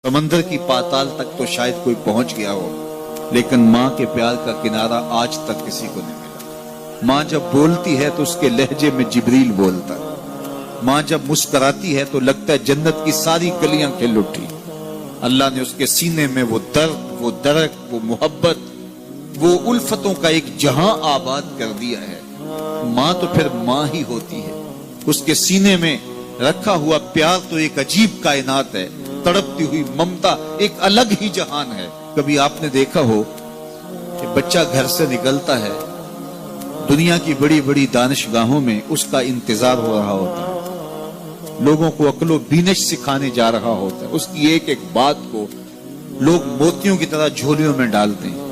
समंदर की पाताल तक तो शायद कोई पहुंच गया हो, लेकिन माँ के प्यार का किनारा आज तक किसी को नहीं मिला। माँ जब बोलती है तो उसके लहजे में जिब्रील बोलता है। माँ जब मुस्कुराती है तो लगता है जन्नत की सारी गलियां खिल उठी। अल्लाह ने उसके सीने में वो दर्द, वो दरक, वो मोहब्बत, वो उल्फतों का एक जहां आबाद कर दिया है। माँ तो फिर माँ ही होती है। उसके सीने में रखा हुआ प्यार तो एक अजीब कायनात है। तड़पती हुई ममता एक अलग ही जहान है। कभी आपने देखा हो कि बच्चा घर से निकलता है, दुनिया की बड़ी बड़ी दानिशगाहों में उसका इंतजार हो रहा होता है, लोगों को अक्लो बीनश सिखाने जा रहा होता है, उसकी एक एक बात को लोग मोतियों की तरह झोलियों में डालते हैं,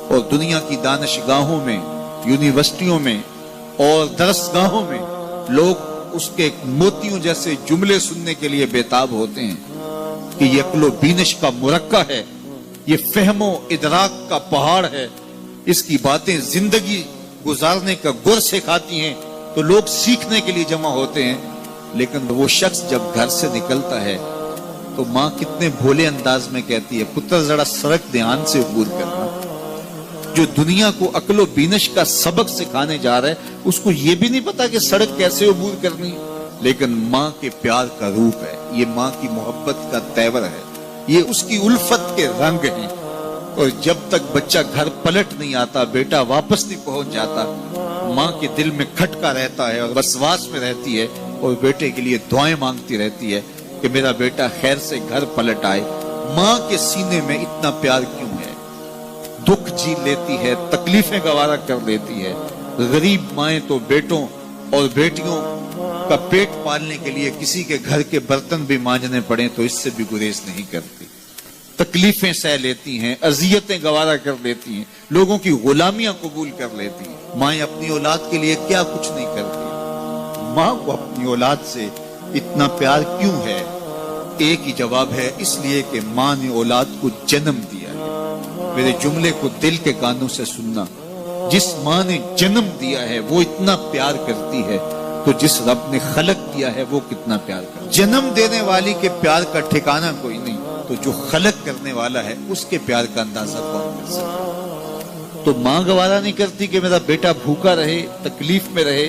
और दुनिया की दानिशगाहों में, यूनिवर्सिटियों में और दरसगाहों में लोग उसके मोतियों जैसे जुमले सुनने के लिए बेताब होते हैं कि ये अक्लो बीनश का मुरक्का है, ये फहमो इदराक का पहाड़ है, इसकी बातें जिंदगी गुजारने का गुर सिखाती हैं। तो लोग सीखने के लिए जमा होते हैं, लेकिन वो शख्स जब घर से निकलता है तो माँ कितने भोले अंदाज में कहती है, पुत्र जरा सड़क ध्यान से अबूर करना। जो दुनिया को अक्लो बीनश का सबक सिखाने जा रहा है, उसको ये भी नहीं पता कि सड़क कैसे अबूर करनी है, लेकिन माँ के प्यार का रूप है, ये माँ की मोहब्बत का तेवर है, ये उसकी उल्फत के रंग हैं। और जब तक बच्चा घर पलट नहीं आता, बेटा वापस नहीं पहुंच जाता, माँ के दिल में खटका रहता है और वसवास में रहती है, और बेटे के लिए दुआएं मांगती रहती है कि मेरा बेटा खैर से घर पलट आए। माँ के सीने में इतना प्यार क्यों है? दुख झेल लेती है, तकलीफें गवारा कर लेती है। गरीब माएं तो बेटों और बेटियों का पेट पालने के लिए किसी के घर के बर्तन भी मांजने पड़े तो इससे भी गुरेज नहीं करती। तकलीफें सह लेती हैं, अजियतें गवारा कर लेती हैं, लोगों की गुलामियां कबूल कर लेती हैं। माएं अपनी औलाद के लिए क्या कुछ नहीं करती। माँ को अपनी औलाद से इतना प्यार क्यों है? एक ही जवाब है, इसलिए कि माँ ने औलाद को जन्म दिया है। मेरे जुमले को दिल के कानों से सुनना, जिस माँ ने जन्म दिया है वो इतना प्यार करती है, तो जिस रब ने खलक दिया है वो कितना प्यार करता है। जन्म देने वाली के प्यार का ठिकाना कोई नहीं, तो जो खलक करने वाला है उसके प्यार का अंदाजा कौन कर सकता? तो माँ गवारा नहीं करती कि मेरा बेटा भूखा रहे, तकलीफ में रहे,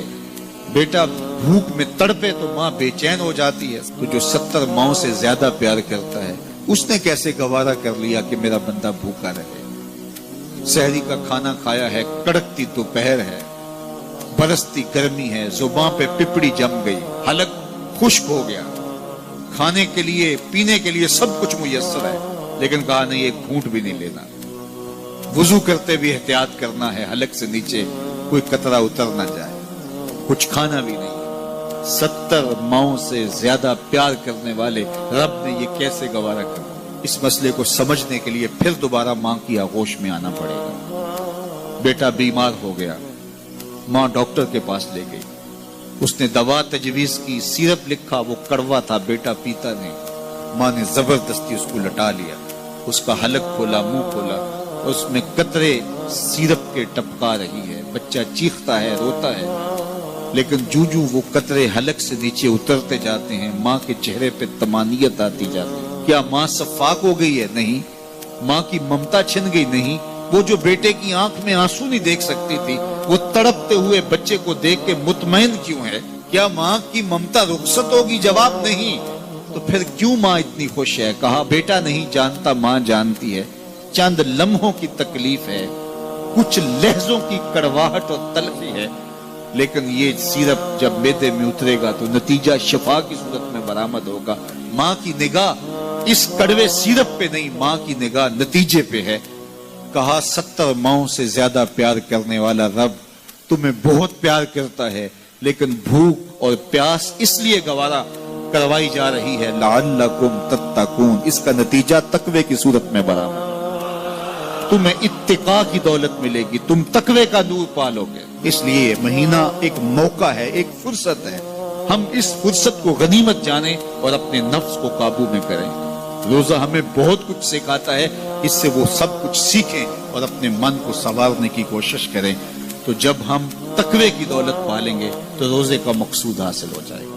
बेटा भूख में तड़पे, तो माँ बेचैन हो जाती है। तो जो 70 माओं से ज्यादा प्यार करता है, उसने कैसे गवारा कर लिया कि मेरा बंदा भूखा रहे? सहरी का खाना खाया है, कड़कती दोपहर है, बरसती गर्मी है, जुबान पे पिपड़ी जम गई, हलक खुश्क हो गया, खाने के लिए पीने के लिए सब कुछ मुयस्सर है, लेकिन कहा नहीं एक घूंट भी नहीं लेना। वुजू करते भी एहतियात करना है, हलक से नीचे कोई कतरा उतर ना जाए, कुछ खाना भी नहीं। 70 माओं से ज्यादा प्यार करने वाले रब ने ये कैसे गवारा कर? इस मसले को समझने के लिए फिर दोबारा माँ की आगोश में आना पड़ेगा। बेटा बीमार हो गया, माँ डॉक्टर के पास ले गई, उसने दवा तजवीज की, सिरप लिखा, वो कड़वा था, बेटा पीता नहीं। माँ ने जबरदस्ती उसको लटा लिया, उसका हलक खोला, मुंह खोला, उसमें कतरे सिरप के टपका रही है। बच्चा चीखता है, रोता है, लेकिन जूजू वो कतरे हलक से नीचे उतरते जाते हैं, माँ के चेहरे पे तमानियत आती जाती है। क्या माँ सफाक हो गई है? नहीं। माँ की ममता छिन गई? नहीं। वो जो बेटे की आंख में आंसू नहीं देख सकती थी, वो तड़पते हुए बच्चे को देख के मुतमईन क्यों है? क्या माँ की ममता रुखसत होगी? जवाब नहीं। तो फिर क्यों माँ इतनी खुश है? कहा बेटा नहीं जानता, माँ जानती है। चंद लम्हों की तकलीफ है, कुछ लहजों की कड़वाहट और तलखी है, लेकिन ये सिरप जब मैदे में उतरेगा तो नतीजा शिफा की सूरत में बरामद होगा। माँ की निगाह इस कड़वे सिरप पे नहीं, माँ की निगाह नतीजे पे है। कहा 70 माओं से ज्यादा प्यार करने वाला रब तुम्हें बहुत प्यार करता है, लेकिन भूख और प्यास इसलिए गवारा करवाई जा रही है, लअल्लकुम तत्तकून, इसका नतीजा तकवे की सूरत में बरामद। तुम्हें इत्तिका की दौलत मिलेगी, तुम तकवे का नूर पालोगे। इसलिए महीना एक मौका है, एक फुर्सत है। हम इस फुर्सत को गनीमत जाने और अपने नफ्स को काबू में करें। रोजा हमें बहुत कुछ सिखाता है, इससे वो सब कुछ सीखें और अपने मन को संवारने की कोशिश करें। तो जब हम तकवे की दौलत पालेंगे तो रोजे का मकसूद हासिल हो जाएगा।